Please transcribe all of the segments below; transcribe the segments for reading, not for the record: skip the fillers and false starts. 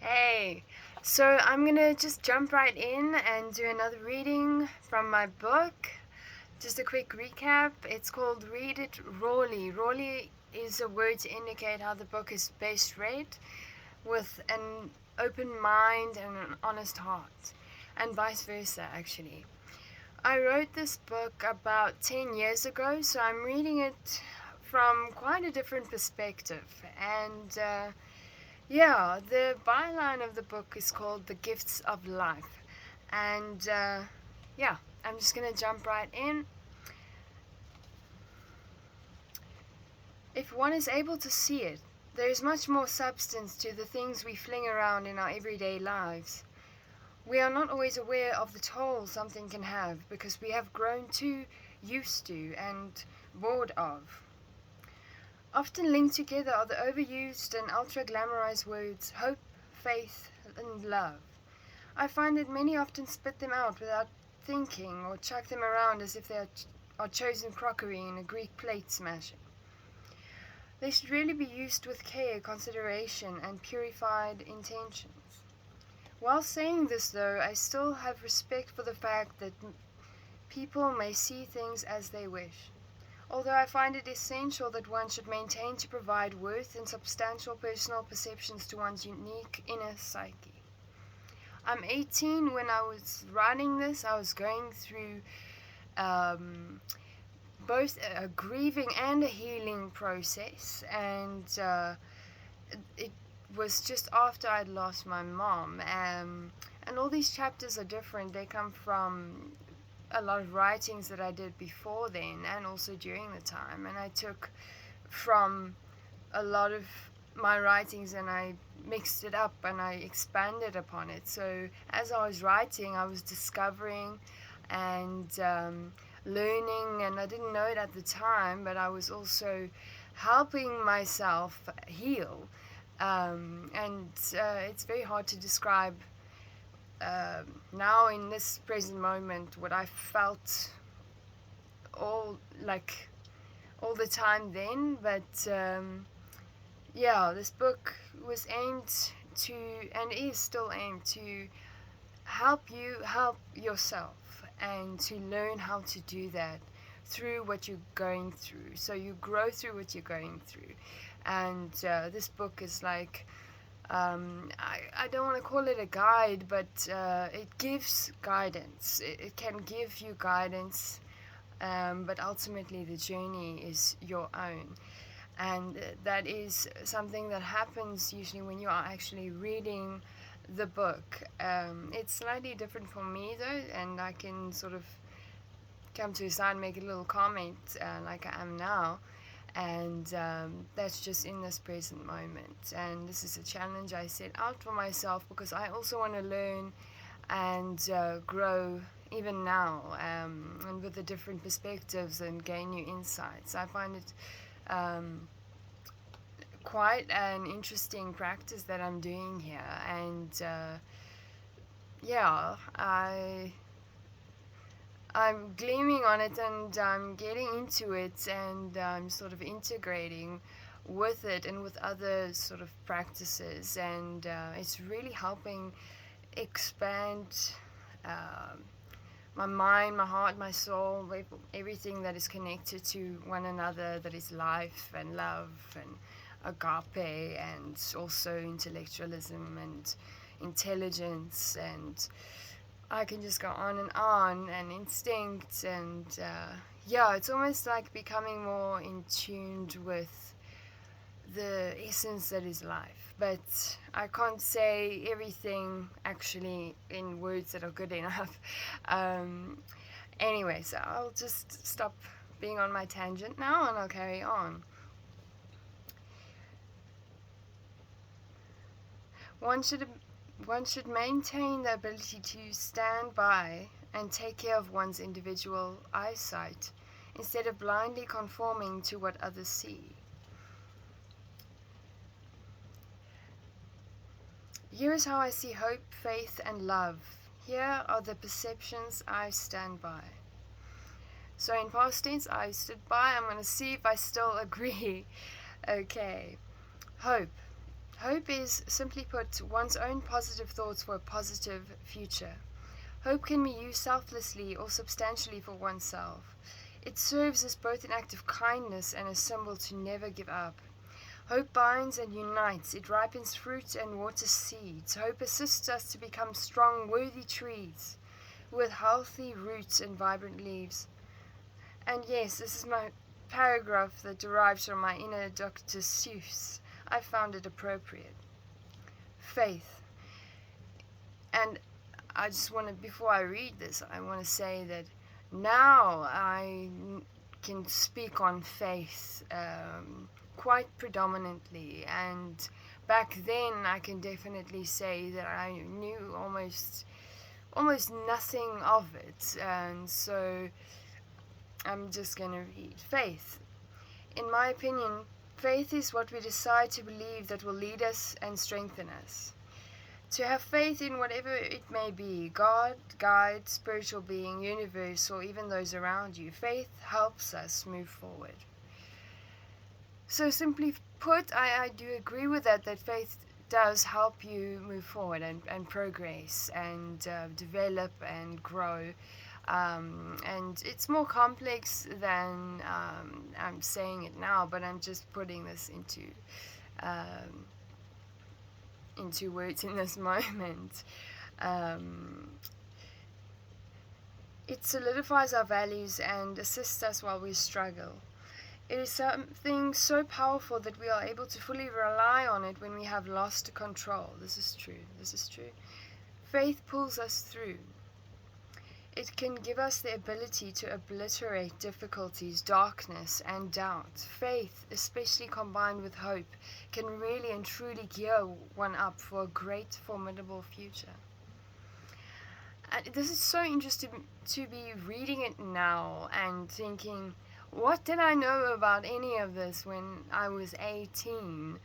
Hey, so I'm gonna just jump right in and do another reading from my book. Just a quick recap. It's called Read It Rawly. Rawly is a word to indicate how the book is best read with an open mind and an honest heart, and vice versa, actually. I wrote this book about 10 years ago, so I'm reading it from quite a different perspective. And the byline of the book is called The Gifts of Life. And I'm just going to jump right in. If one is able to see it, there is much more substance to the things we fling around in our everyday lives. We are not always aware of the toll something can have because we have grown too used to and bored of. Often linked together are the overused and ultra glamorized words hope, faith, and love. I find that many often spit them out without thinking or chuck them around as if they are chosen crockery in a Greek plate smashing. They should really be used with care, consideration, and purified intentions. While saying this, though, I still have respect for the fact that people may see things as they wish. Although I find it essential that one should maintain to provide worth and substantial personal perceptions to one's unique inner psyche. I'm 18 when I was writing this. I was going through both a grieving and a healing process, and it was just after I'd lost my mom. And all these chapters are different. They come from a lot of writings that I did before then and also during the time. And I took from a lot of my writings and I mixed it up and I expanded upon it. So as I was writing, I was discovering and learning, and I didn't know it at the time, but I was also helping myself heal. It's very hard to describe now in this present moment what I felt all like all the time then, but this book was aimed to, and is still aimed to, help you help yourself and to learn how to do that through what you're going through. So you grow through what you're going through. And this book is like, I don't want to call it a guide, but it gives guidance. It can give you guidance, but ultimately the journey is your own. And that is something that happens usually when you are actually reading the book. It's slightly different for me though, and I can sort of come to a side and make a little comment like I am now. And that's just in this present moment. And this is a challenge I set out for myself because I also want to learn and grow even now, and with the different perspectives and gain new insights. I find it quite an interesting practice that I'm doing here, and I'm gleaming on it and I'm getting into it and I'm sort of integrating with it and with other sort of practices, and it's really helping expand my mind, my heart, my soul, everything that is connected to one another, that is life and love and agape, and also intellectualism and intelligence, and I can just go on, and instinct, and it's almost like becoming more in tune with the essence that is life. But I can't say everything actually in words that are good enough. Anyway, so I'll just stop being on my tangent now and I'll carry on. One should maintain the ability to stand by and take care of one's individual eyesight instead of blindly conforming to what others see. Here is how I see hope, faith, and love. Here are the perceptions I stand by. So in past tense, I stood by. I'm going to see if I still agree. Okay. Hope. Hope is, simply put, one's own positive thoughts for a positive future. Hope can be used selflessly or substantially for oneself. It serves as both an act of kindness and a symbol to never give up. Hope binds and unites. It ripens fruit and waters seeds. Hope assists us to become strong, worthy trees with healthy roots and vibrant leaves. And yes, this is my paragraph that derives from my inner Dr. Seuss. I found it appropriate. Faith. And I just want to, before I read this, I want to say that now I can speak on faith quite predominantly, and back then I can definitely say that I knew almost nothing of it, and so I'm just going to read. Faith. In my opinion, faith is what we decide to believe that will lead us and strengthen us. To have faith in whatever it may be, God, guide, spiritual being, universe, or even those around you, faith helps us move forward. So simply put, I do agree with that faith does help you move forward and progress and develop and grow. And it's more complex than I'm saying it now, but I'm just putting this into words in this moment. It solidifies our values and assists us while we struggle. It is something so powerful that we are able to fully rely on it when we have lost control. This is true. Faith pulls us through. It can give us the ability to obliterate difficulties, darkness, and doubt. Faith, especially combined with hope, can really and truly gear one up for a great, formidable future. And this is so interesting to be reading it now and thinking, what did I know about any of this when I was 18?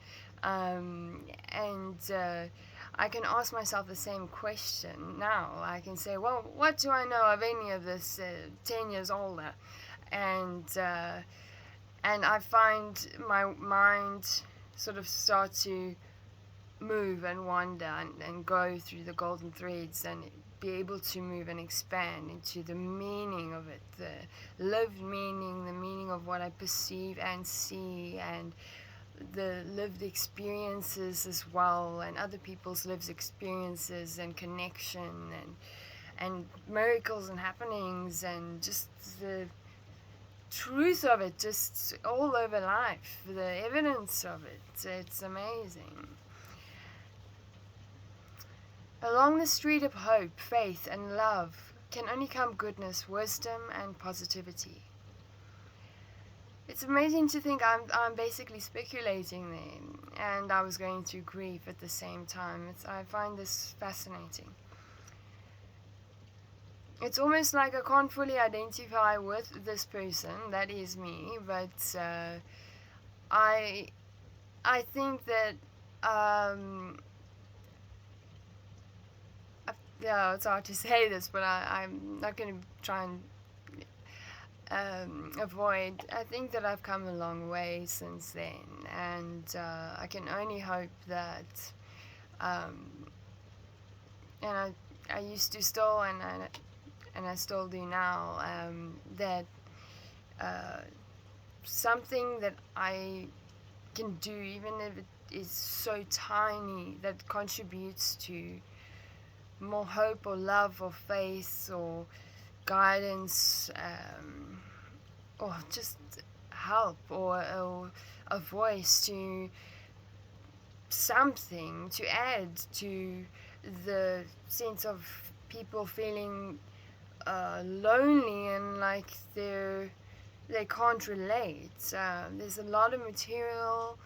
I can ask myself the same question now. I can say, well, what do I know of any of this 10 years older? And I find my mind sort of start to move and wander and go through the golden threads and be able to move and expand into the meaning of it, the lived meaning, the meaning of what I perceive and see, and the lived experiences as well, and other people's lived experiences and connection and miracles and happenings, and just the truth of it, just all over life, the evidence of it. It's amazing. Along the street of hope, faith, and love can only come goodness, wisdom, and positivity. It's amazing to think I'm basically speculating there, and I was going through grief at the same time. I find this fascinating. It's almost like I can't fully identify with this person, that is me, but I think that yeah, it's hard to say this, but I'm not going to try and avoid. I think that I've come a long way since then, and I can only hope that, and I used to still, and I still do now, that something that I can do, even if it is so tiny, that contributes to more hope or love or faith or guidance, or just help or a voice to something to add to the sense of people feeling lonely and like they can't relate. There's a lot of material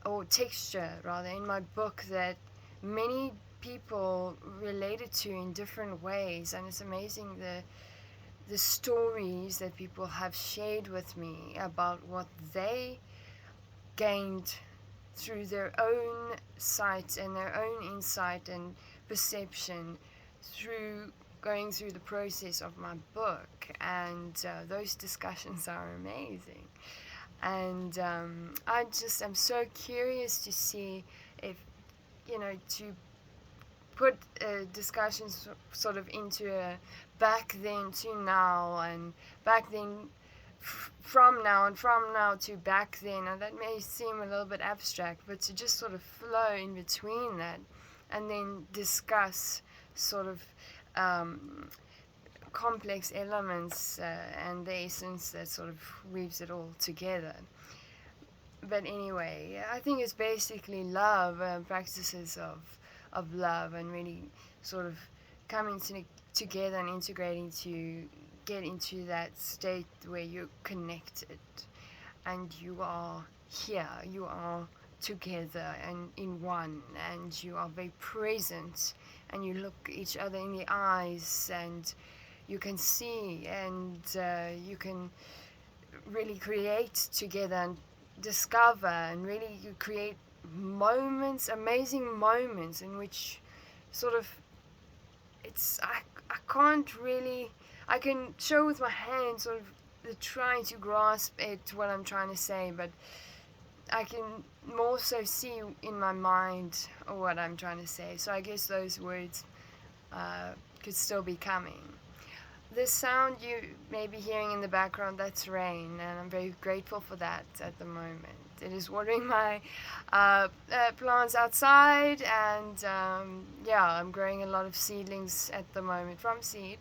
or texture rather in my book that many people related to in different ways, and it's amazing the stories that people have shared with me about what they gained through their own sight and their own insight and perception through going through the process of my book, and those discussions are amazing. And I just am so curious to see if to put discussions sort of into a back then to now, and back then from now, and from now to back then, and that may seem a little bit abstract, but to just sort of flow in between that, and then discuss sort of complex elements and the essence that sort of weaves it all together. But anyway, I think it's basically love, practices of love, and really sort of coming together and integrating to get into that state where you're connected and you are here, you are together and in one, and you are very present, and you look each other in the eyes, and you can see, and you can really create together and discover, and really you create moments, amazing moments in which sort of I can't really, I can show with my hands sort of the trying to grasp it, what I'm trying to say, but I can more so see in my mind what I'm trying to say. So I guess those words could still be coming. The sound you may be hearing in the background, that's rain, and I'm very grateful for that at the moment. It is watering my plants outside, and I'm growing a lot of seedlings at the moment from seed.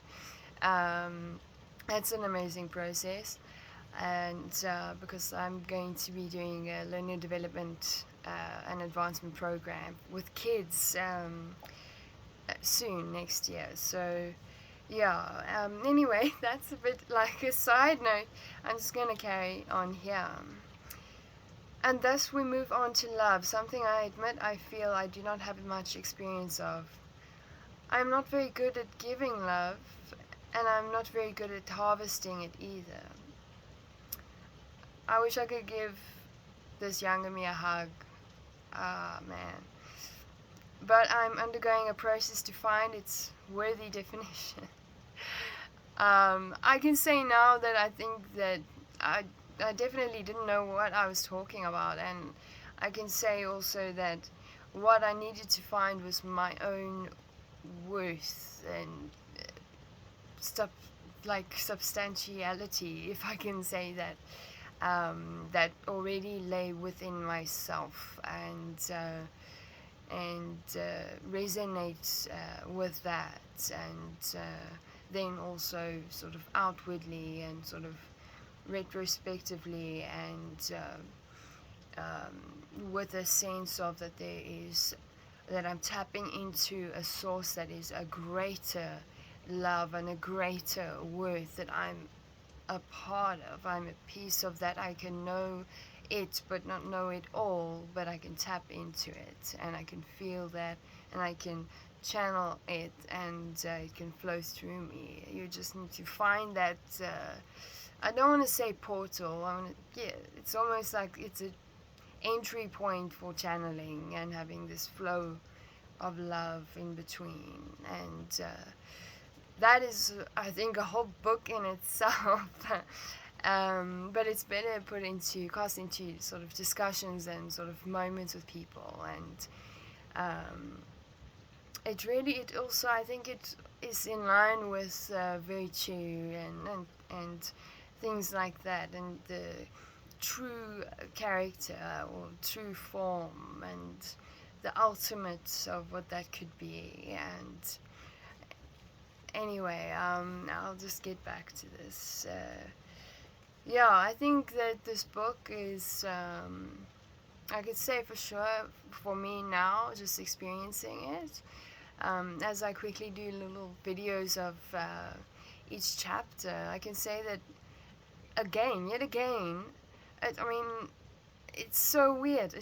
That's an amazing process, and because I'm going to be doing a learning development and advancement program with kids soon next year. So anyway, that's a bit like a side note. I'm just going to carry on here. And thus we move on to love, something I admit I feel I do not have much experience of. I'm not very good at giving love, and I'm not very good at harvesting it either. I wish I could give this younger me a hug. Ah, man. But I'm undergoing a process to find its worthy definition. I can say now that I think that I definitely didn't know what I was talking about, and I can say also that what I needed to find was my own worth and stuff like substantiality, if I can say that, that already lay within myself, and resonates with that, and then also sort of outwardly and sort of retrospectively, and with a sense of that I'm tapping into a source that is a greater love and a greater worth that I'm a part of. I'm a piece of that. I can know it but not know it all, but I can tap into it, and I can feel that, and I can channel it, and it can flow through me. You just need to find that I don't want to say portal. It's almost like it's an entry point for channeling and having this flow of love in between, and that is, I think, a whole book in itself. But it's better cast into sort of discussions and sort of moments with people, and it also, I think it is in line with virtue and things like that, and the true character or true form, and the ultimate of what that could be. And anyway, I'll just get back to this. I think that this book is, I could say for sure, for me now, just experiencing it, as I quickly do little videos of each chapter, I can say that yet again, it's so weird,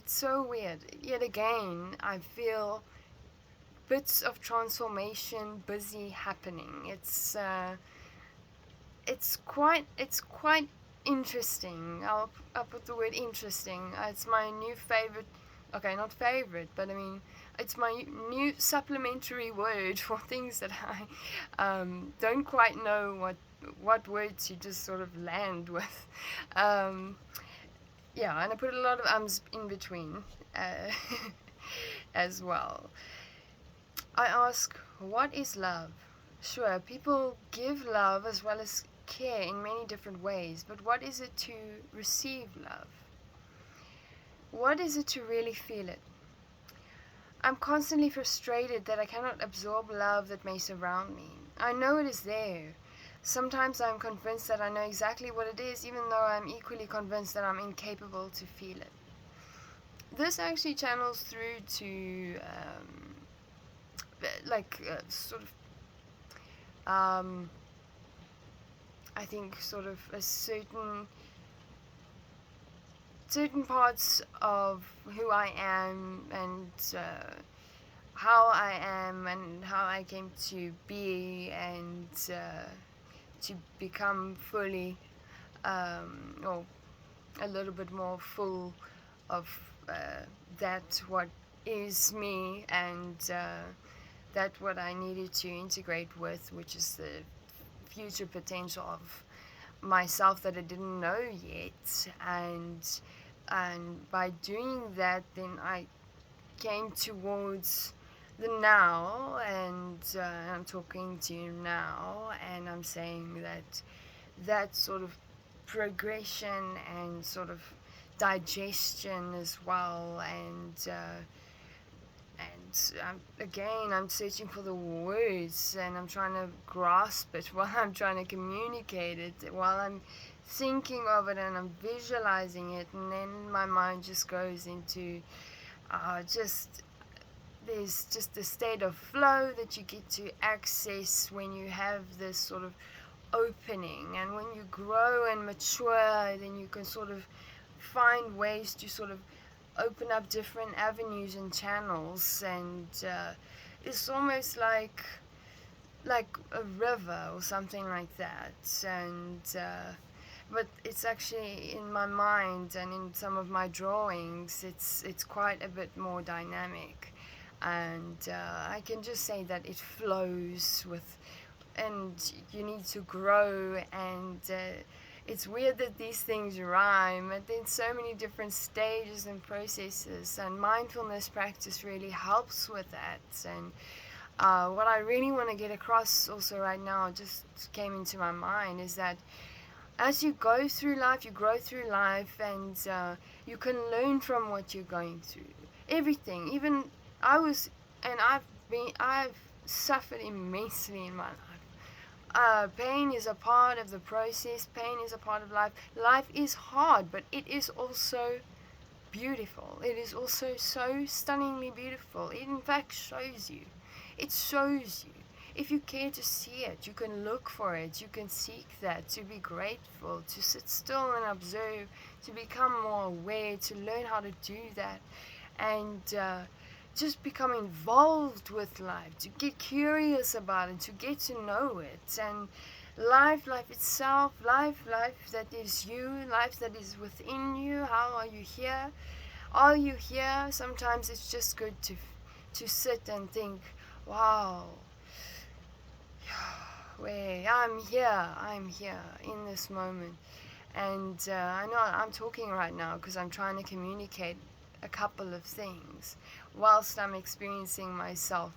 yet again, I feel bits of transformation busy happening. It's quite interesting. I'll put the word interesting. It's my new favorite. Okay, not favorite, but I mean, it's my new supplementary word for things that I don't quite know what words you just sort of land with. And I put a lot of ums in between as well. I ask, what is love? Sure, people give love as well as care in many different ways, but what is it to receive love? What is it to really feel it? I'm constantly frustrated that I cannot absorb love that may surround me. I know it is there. Sometimes I'm convinced that I know exactly what it is, even though I'm equally convinced that I'm incapable to feel it. This actually channels through to, sort of, I think, sort of a certain parts of who I am and how I am and how I came to be and to become fully or a little bit more full of that what is me and that what I needed to integrate with, which is the future potential of myself that I didn't know yet. And by doing that, then I came towards the now, and I'm talking to you now, and I'm saying that that sort of progression and sort of digestion as well, and again, I'm searching for the words and I'm trying to grasp it while I'm trying to communicate it, while I'm thinking of it and I'm visualizing it, and then my mind just goes into just there's just a state of flow that you get to access when you have this sort of opening. And when you grow and mature, then you can sort of find ways to sort of open up different avenues and channels, and it's almost like a river or something like that. And but it's actually in my mind and in some of my drawings, it's quite a bit more dynamic, and I can just say that it flows with, and you need to grow, and it's weird that these things rhyme, and then so many different stages and processes, and mindfulness practice really helps with that. And what I really want to get across also right now, just came into my mind, is that as you go through life, you grow through life, and you can learn from what you're going through. Everything, even I've suffered immensely in my life. Pain is a part of the process. Pain is a part of life. Life is hard, but it is also beautiful. It is also so stunningly beautiful. It in fact shows you. It shows you. If you care to see it, you can look for it. You can seek that, to be grateful, to sit still and observe, to become more aware, to learn how to do that, and just become involved with life, to get curious about it, to get to know it. And life itself, life that is you, life that is within you. How are you here? Are you here? Sometimes it's just good to sit and think, wow, wait, I'm here in this moment. And I know I'm talking right now because I'm trying to communicate a couple of things whilst I'm experiencing myself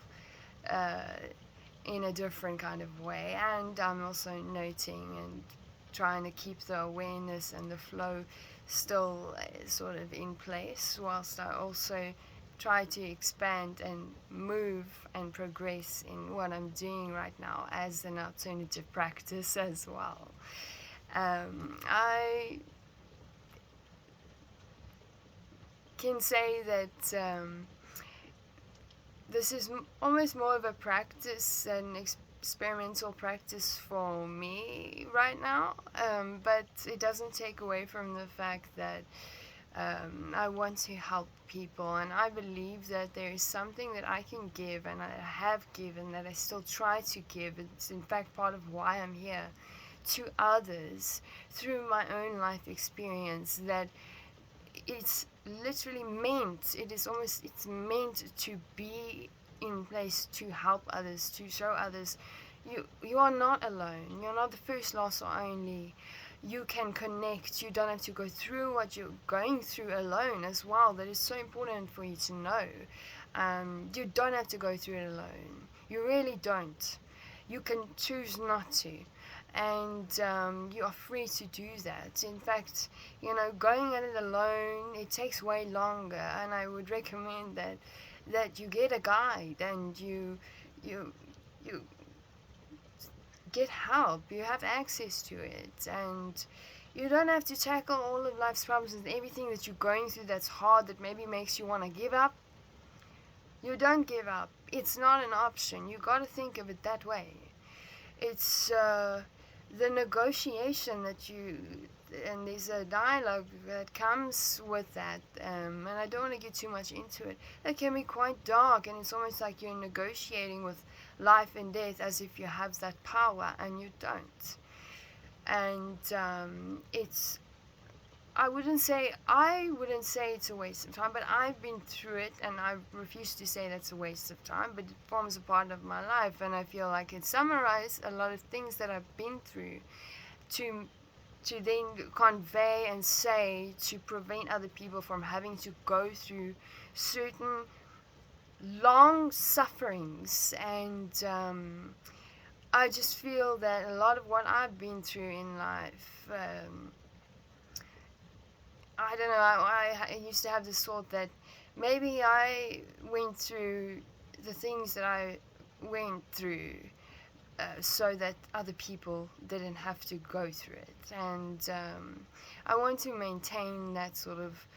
in a different kind of way. And I'm also noting and trying to keep the awareness and the flow still sort of in place, whilst I also try to expand and move and progress in what I'm doing right now as an alternative practice as well. I can say that this is almost more of a practice, an experimental practice for me right now, but it doesn't take away from the fact that I want to help people, and I believe that there is something that I can give, and I have given, that I still try to give. It's in fact part of why I'm here, to others through my own life experience, that it's literally meant, it's meant to be in place to help others, to show others you are not alone. You're not the first, last, or only. You can connect. You don't have to go through what you're going through alone as well. That is so important for you to know. You don't have to go through it alone. You really don't. You can choose not to. And you are free to do that. In fact, going at it alone, it takes way longer. And I would recommend that you get a guide and you you get help. You have access to it, and you don't have to tackle all of life's problems and everything that you're going through that's hard, that maybe makes you want to give up. You don't give up. It's not an option. You got to think of it that way. It's the negotiation that and there's a dialogue that comes with that, and I don't want to get too much into it. That can be quite dark, and it's almost like you're negotiating with life and death as if you have that power, and you don't. And I wouldn't say it's a waste of time, but I've been through it, and I refuse to say that's a waste of time, but it forms a part of my life, and I feel like it summarized a lot of things that I've been through to then convey and say, to prevent other people from having to go through certain long sufferings. And I just feel that a lot of what I've been through in life, I don't know, I used to have this thought that maybe I went through the things that I went through so that other people didn't have to go through it. And I want to maintain that sort of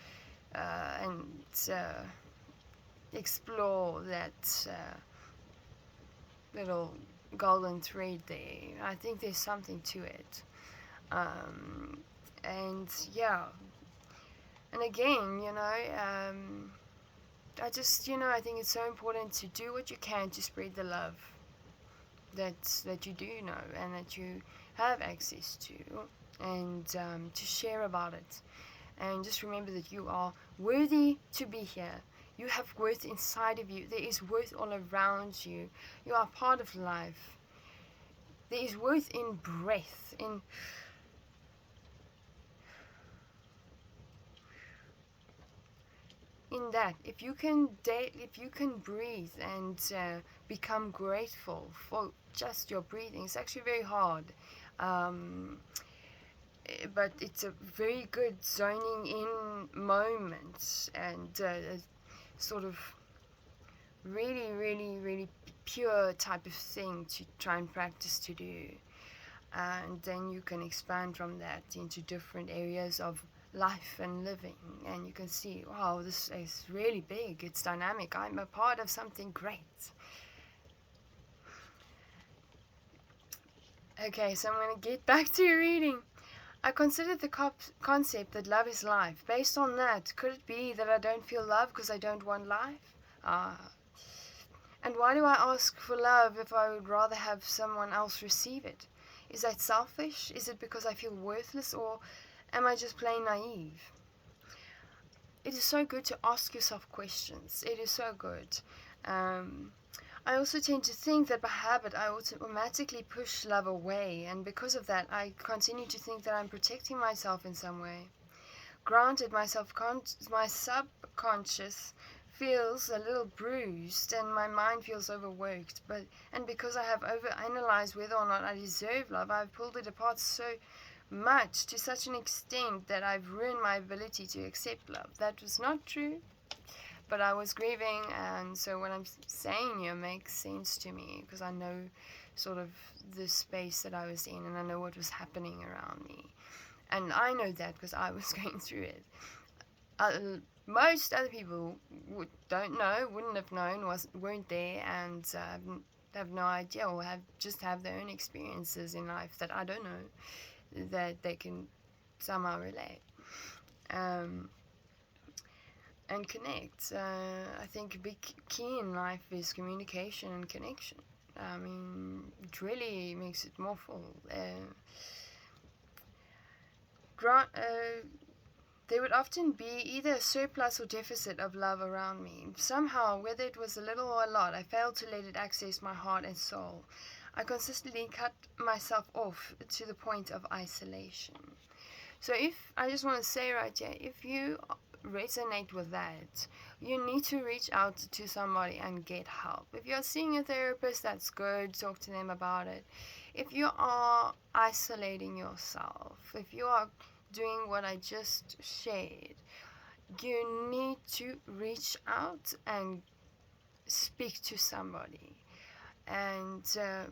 and explore that little golden thread there. I think there's something to it. And yeah. And again, I just, I think it's so important to do what you can to spread the love that you do know and that you have access to, and to share about it. And just remember that you are worthy to be here. You have worth inside of you. There is worth all around you. You are part of life. There is worth in breath, in that. If you can breathe and become grateful for just your breathing, it's actually very hard. But it's a very good zoning in moment, and sort of really, really, really pure type of thing to try and practice to do. And then you can expand from that into different areas of life and living, and you can see, wow, this is really big, it's dynamic, I'm a part of something great. Okay, so I'm going to get back to reading. I considered the concept that love is life. Based on that, could it be that I don't feel love because I don't want life? And why do I ask for love if I would rather have someone else receive it? Is that selfish? Is it because I feel worthless, or am I just plain naive? It is so good to ask yourself questions. It is so good. I also tend to think that by habit I automatically push love away, and because of that I continue to think that I'm protecting myself in some way. Granted, my subconscious feels a little bruised and my mind feels overworked, and because I have overanalyzed whether or not I deserve love, I've pulled it apart so much, to such an extent, that I've ruined my ability to accept love. That was not true, but I was grieving, and so what I'm saying here makes sense to me, because I know sort of the space that I was in, and I know what was happening around me. And I know that because I was going through it. Most other people wouldn't have known, weren't there, and have no idea, or have their own experiences in life that I don't know, that they can somehow relate. And connect. I think a big key in life is communication and connection. I mean, it really makes it more full. There would often be either a surplus or deficit of love around me. Somehow, whether it was a little or a lot, I failed to let it access my heart and soul. I consistently cut myself off to the point of isolation. So I just want to say right here, if you resonate with that, you need to reach out to somebody and get help. If you're seeing a therapist, that's good. Talk to them about it. If you are isolating yourself, if you are doing what I just shared, you need to reach out and speak to somebody, and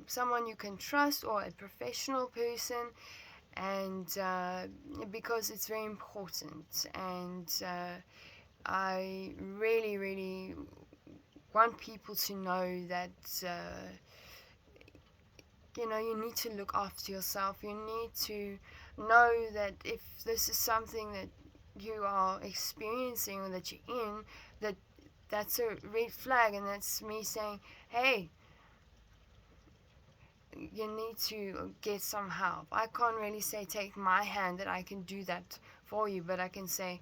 someone you can trust, or a professional person, and because it's very important. And I really, really want people to know that you need to look after yourself. You need to know that if this is something that you are experiencing or that you're in, that's a red flag, and that's me saying, hey, you need to get some help. I can't really say take my hand, that I can do that for you, but I can say,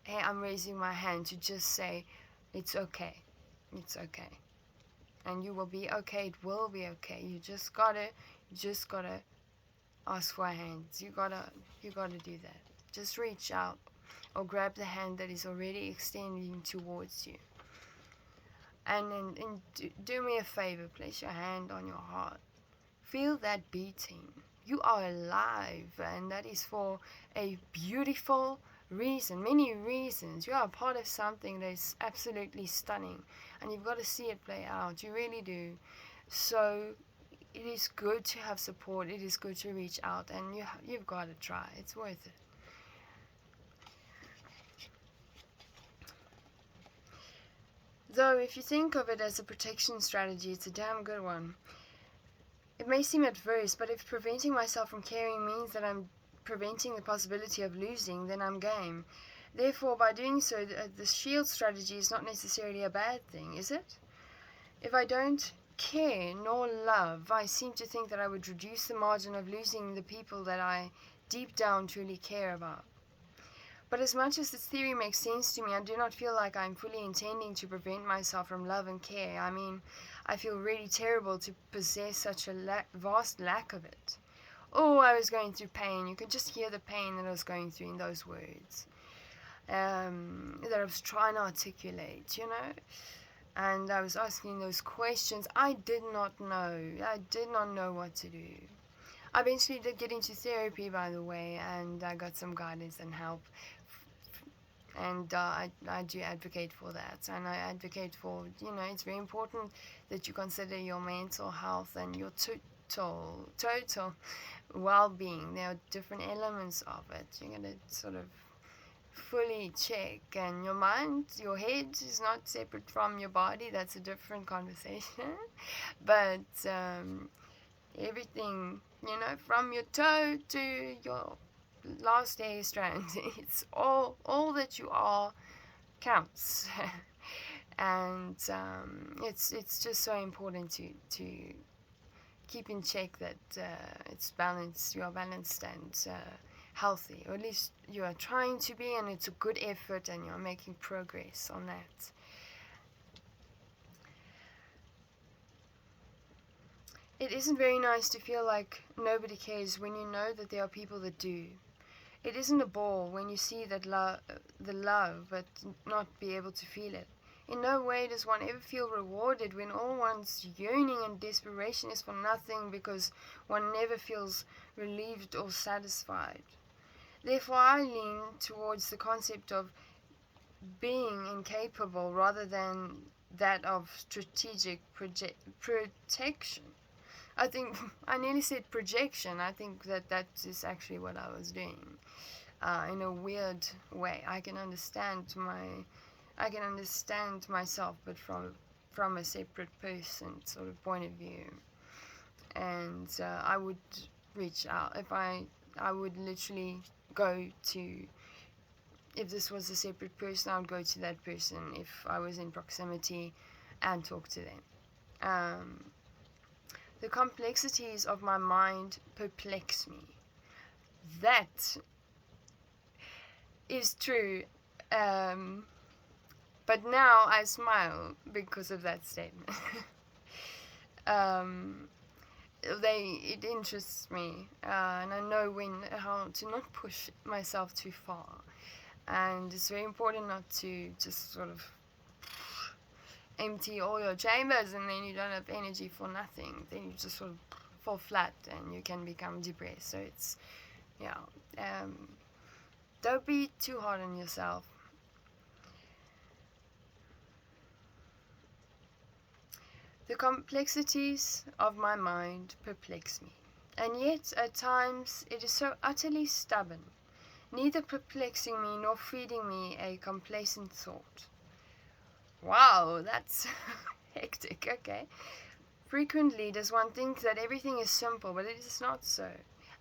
hey, I'm raising my hand to just say, it's okay. It's okay. And you will be okay. It will be okay. You just gotta ask for a hand. You gotta do that. Just reach out or grab the hand that is already extending towards you. And do me a favor, place your hand on your heart. Feel that beating. You are alive, and that is for a beautiful reason, many reasons. You are a part of something that is absolutely stunning, and you've got to see it play out. You really do. So it is good to have support. It is good to reach out, and you've got to try. It's worth it. Though, if you think of it as a protection strategy, it's a damn good one. It may seem adverse, but if preventing myself from caring means that I'm preventing the possibility of losing, then I'm game. Therefore, by doing so, the shield strategy is not necessarily a bad thing, is it? If I don't care nor love, I seem to think that I would reduce the margin of losing the people that I deep down truly care about. But as much as this theory makes sense to me, I do not feel like I'm fully intending to prevent myself from love and care. I mean, I feel really terrible to possess such a vast lack of it. Oh, I was going through pain. You could just hear the pain that I was going through in those words that I was trying to articulate, And I was asking those questions. I did not know. I did not know what to do. I eventually did get into therapy, by the way, and I got some guidance and help. And I do advocate for that. And I advocate for, it's very important that you consider your mental health and your total well-being. There are different elements of it. You're going to sort of fully check. And your mind, your head is not separate from your body. That's a different conversation. But everything, from your toe to your last hair strand, it's all that you are counts. And it's just so important to keep in check that it's balanced. You are balanced and healthy, or at least you are trying to be, and it's a good effort, and you're making progress on that. It isn't very nice to feel like nobody cares when you know that there are people that do. It isn't a ball when you see that the love, but not be able to feel it. In no way does one ever feel rewarded when all one's yearning and desperation is for nothing, because one never feels relieved or satisfied. Therefore, I lean towards the concept of being incapable rather than that of strategic protection. I think I nearly said projection. I think that is actually what I was doing. In a weird way, I can understand myself, but from a separate person sort of point of view. And I would reach out if I would literally go to. If this was a separate person, I would go to that person if I was in proximity and talk to them. The complexities of my mind perplex me. That is true. But now I smile because of that statement. It interests me, and I know how to not push myself too far. And it's very important not to just sort of empty all your chambers and then you don't have energy for nothing. Then you just sort of fall flat and you can become depressed. So it's, yeah, don't be too hard on yourself. The complexities of my mind perplex me, and yet at times it is so utterly stubborn, neither perplexing me nor feeding me a complacent thought. Wow, that's hectic, okay. Frequently does one think that everything is simple, but it is not so.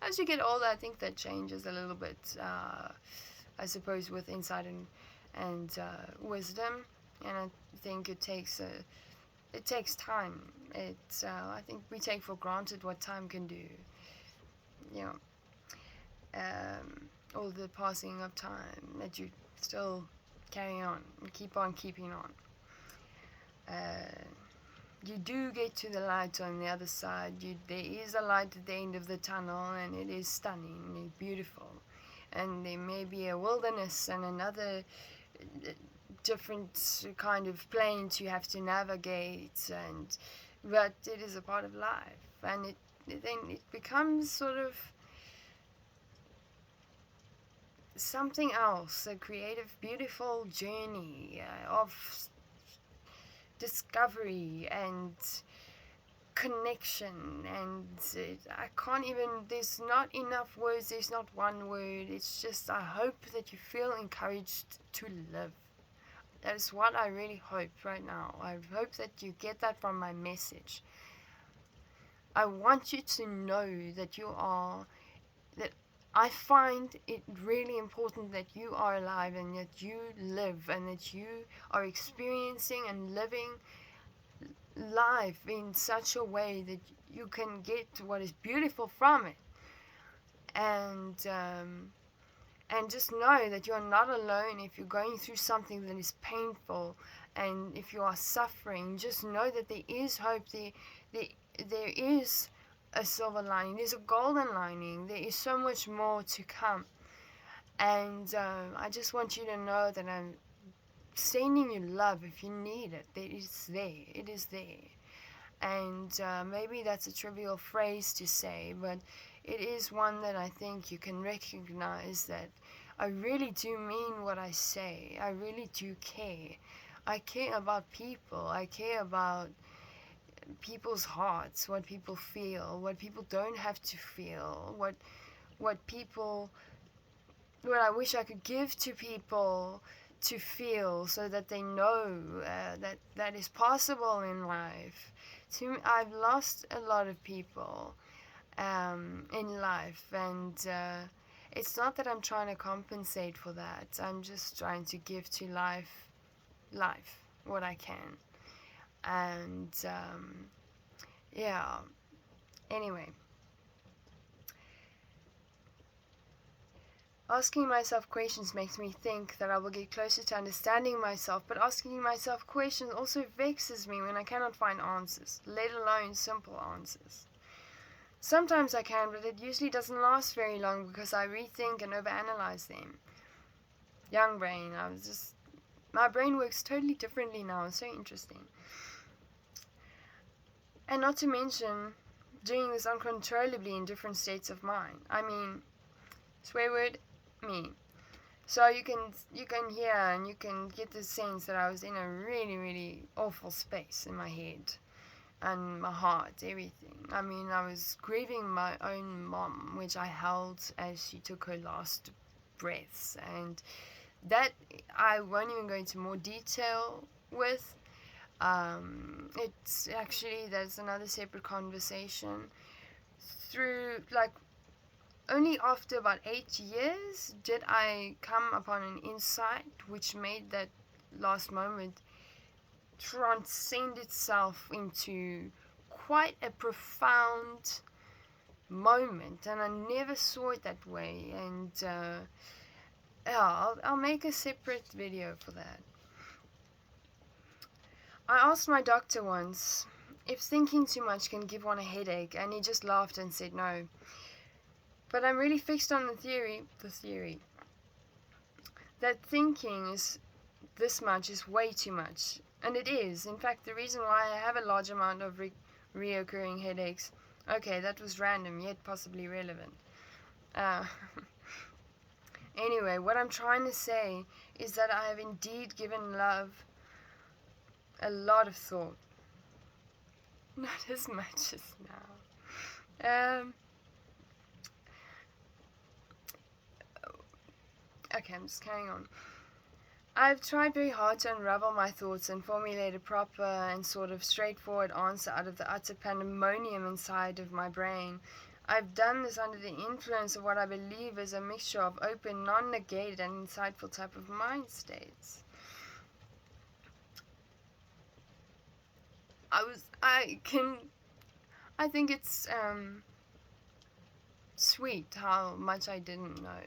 As you get older, I think that changes a little bit, I suppose, with insight and wisdom, and I think it takes time. I think we take for granted what time can do. You know, all the passing of time that you still carry on and keep on keeping on. You do get to the light on the other side. There is a light at the end of the tunnel, and it is stunning and beautiful. And there may be a wilderness and another different kind of planes you have to navigate, but it is a part of life, and then it becomes sort of something else, a creative, beautiful journey of discovery and connection, and I can't even, there's not enough words, there's not one word, it's just, I hope that you feel encouraged to live. That is what I really hope right now. I hope that you get that from my message. I want you to know that that I find it really important that you are alive and that you live and that you are experiencing and living life in such a way that you can get what is beautiful from it. And just know that you're not alone if you're going through something that is painful, and if you are suffering, just know that there is hope, there is a silver lining, there's a golden lining, there is so much more to come. And I just want you to know that I'm sending you love if you need it. It is there. And maybe that's a trivial phrase to say, but it is one that I think you can recognize that I really do mean what I say. I really do care. I care about people. I care about people's hearts, what people feel, what people don't have to feel, what I wish I could give to people to feel, so that they know that is possible in life. I've lost a lot of people in life, and it's not that I'm trying to compensate for that. I'm just trying to give to life what I can. And yeah, anyway, asking myself questions makes me think that I will get closer to understanding myself, but asking myself questions also vexes me when I cannot find answers, let alone simple answers. Sometimes I can, but it usually doesn't last very long because I rethink and overanalyze them. Young brain, my brain works totally differently now. It's so interesting. And not to mention doing this uncontrollably in different states of mind. I mean, swear word, me. So you can hear and you can get the sense that I was in a really, really awful space in my head and my heart, everything. I mean, I was grieving my own mom, which I held as she took her last breaths, and that I won't even go into more detail with. It's actually, that's another separate conversation. Through, like, only after about 8 years did I come upon an insight which made that last moment transcend itself into quite a profound moment, and I never saw it that way. And yeah, I'll make a separate video for that. I asked my doctor once if thinking too much can give one a headache, and he just laughed and said no. But I'm really fixed on the theory that thinking is this much is way too much. And it is. In fact, the reason why I have a large amount of reoccurring headaches, okay, that was random, yet possibly relevant. Uh, anyway, what I'm trying to say is that I have indeed given love a lot of thought. Not as much as now. Okay, I'm just carrying on. I've tried very hard to unravel my thoughts and formulate a proper and sort of straightforward answer out of the utter pandemonium inside of my brain. I've done this under the influence of what I believe is a mixture of open, non-negated, and insightful type of mind states. I think it's sweet how much I didn't know.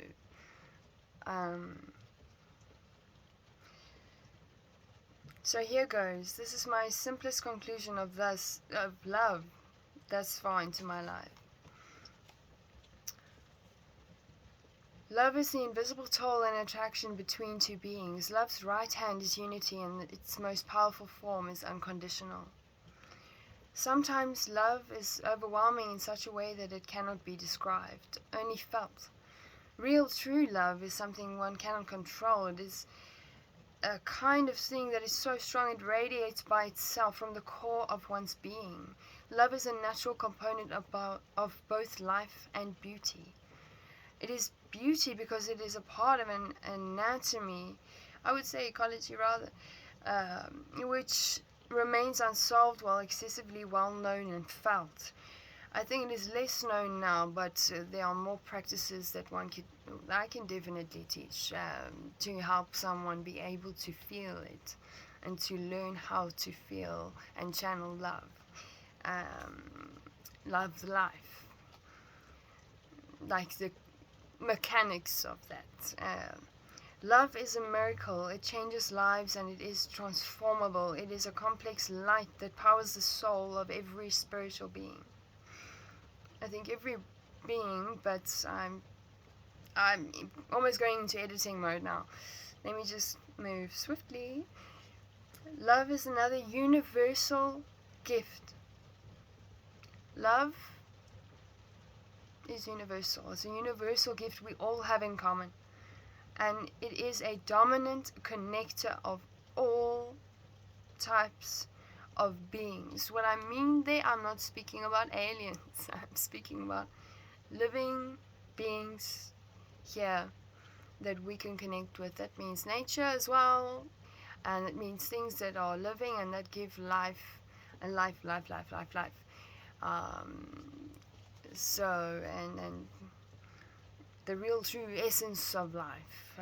So here goes. This is my simplest conclusion of love thus far into my life. Love is the invisible toll and attraction between two beings. Love's right hand is unity, and its most powerful form is unconditional. Sometimes love is overwhelming in such a way that it cannot be described, only felt. Real, true love is something one cannot control. It is a kind of thing that is so strong it radiates by itself from the core of one's being. Love is a natural component of both life and beauty. It is beauty because it is a part of an anatomy, I would say ecology rather, which remains unsolved while excessively well known and felt. I think it is less known now, but there are more practices that I can definitely teach to help someone be able to feel it and to learn how to feel and channel love. Love life. Like the mechanics of that. Love is a miracle. It changes lives and it is transformable. It is a complex light that powers the soul of every spiritual being. I think every being, but I'm almost going into editing mode now. Let me just move swiftly. Love is another universal gift. Love is universal. It's a universal gift we all have in common. And it is a dominant connector of all types of beings. What I mean there, I'm not speaking about aliens. I'm speaking about living beings here that we can connect with. That means nature as well, and it means things that are living and that give life and life. So and the real true essence of life.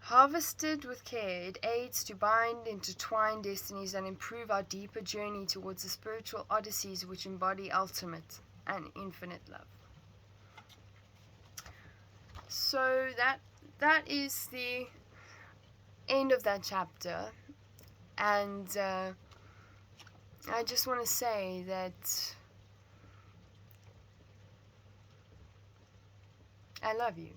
Harvested with care, it aids to bind intertwined destinies and improve our deeper journey towards the spiritual odysseys which embody ultimate and infinite love. So that is the end of that chapter, and I just want to say that I love you.